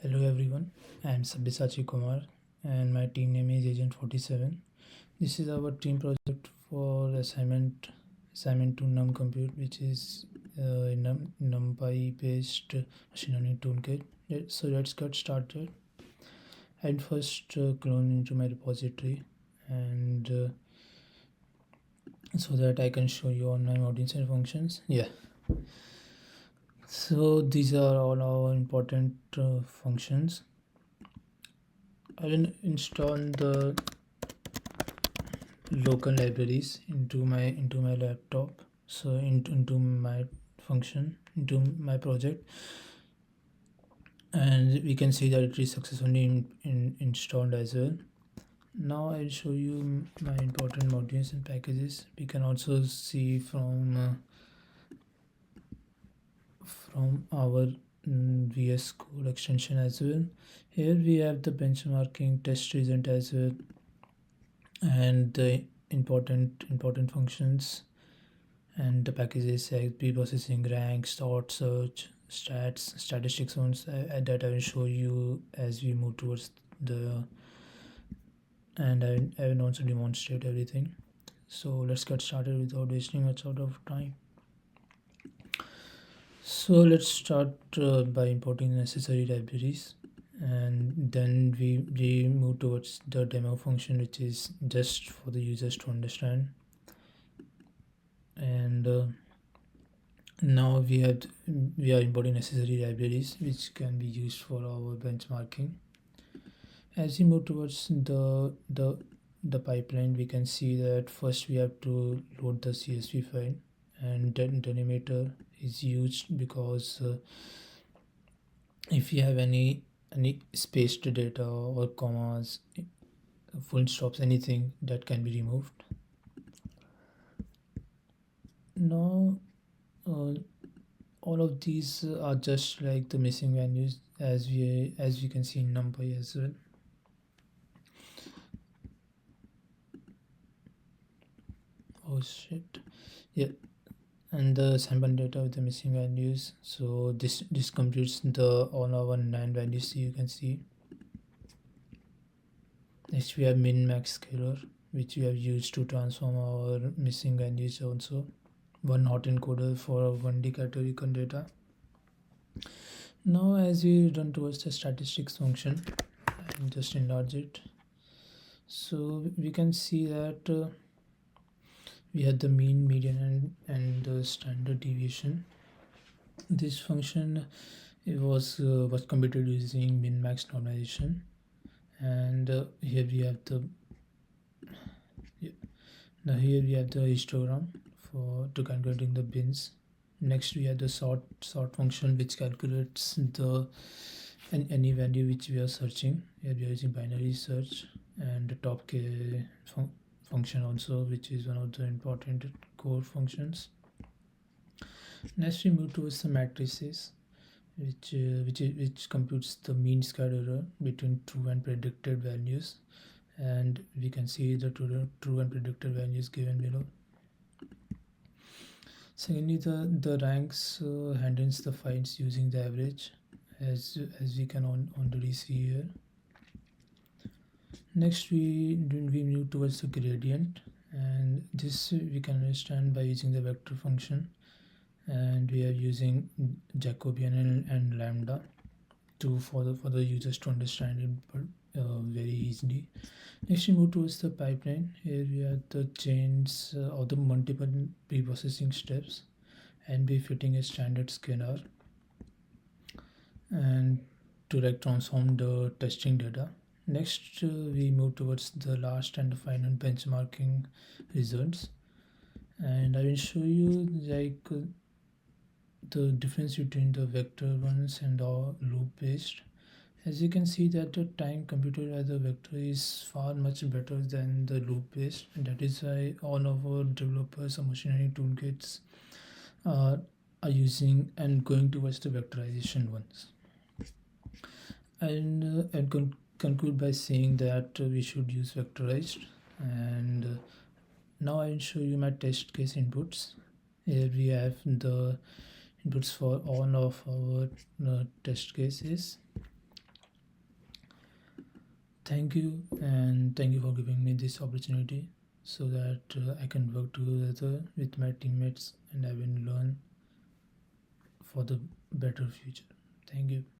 Hello everyone, I am Sabyasachi Kumar and my team name is Agent 47. This is our team project for assignment to NUMCOMPUTE, which is a NumPy based machine learning toolkit. So let's get started. I'd first clone into my repository and so that I can show you all my modules and functions. So these are all our important functions. I will install the local libraries into my laptop, so into my function, into my project, and we can see that it is successfully installed as well. Now I'll show you my important modules and packages. We can also see from our VS Code extension as well. Here we have the benchmarking test result as well, and the important functions and the packages like pre-processing, rank, sort, search, stats, statistics ones that I will show you as we move towards the and I will also demonstrate everything. So let's get started without wasting much out of time. So let's start by importing necessary libraries, and then we move towards the demo function, which is just for the users to understand. And now we are importing necessary libraries which can be used for our benchmarking. As we move towards the pipeline, we can see that first we have to load the CSV file, and then delimiter is used because if you have any spaced data or commas, full stops, anything that can be removed. Now all of these are just like the missing values as we can see in NumPy as well. Oh shit, yeah, and the sample data with the missing values. So this completes the all our 9 values you can see. Next we have min max scalar, which we have used to transform our missing values. Also one hot encoder for a 1D categorical data. Now as we run towards the statistics function, I'll just enlarge it. So we can see that we had the mean, median, and the standard deviation. This function was computed using min max normalization, and here we have the histogram for to calculating the bins. Next we have the sort function, which calculates the any value which we are searching. Here we are using binary search, and the top k function also, which is one of the important core functions. Next we move towards the matrices, which computes the mean squared error between true and predicted values, and we can see the true and predicted values given below. Secondly, the ranks handles the finds using the average, as we can already see here. Next we move towards the gradient, and this we can understand by using the vector function, and we are using Jacobian and lambda for the users to understand it, but very easily. Next we move towards the pipeline. Here we have the chains of the multiple pre-processing steps, and be fitting a standard scalar, and to like transform the testing data. Next we move towards the last and the final benchmarking results, and I will show you like the difference between the vector ones and the loop based. As you can see that the time computed as a vector is far much better than the loop based, and that is why all of our developers or machine learning toolkits are using and going towards the vectorization ones. And conclude by saying that we should use vectorized. And now I will show you my test case inputs. Here we have the inputs for all of our test cases. thank you, and thank you for giving me this opportunity so that I can work together with my teammates and I will learn for the better future. Thank you.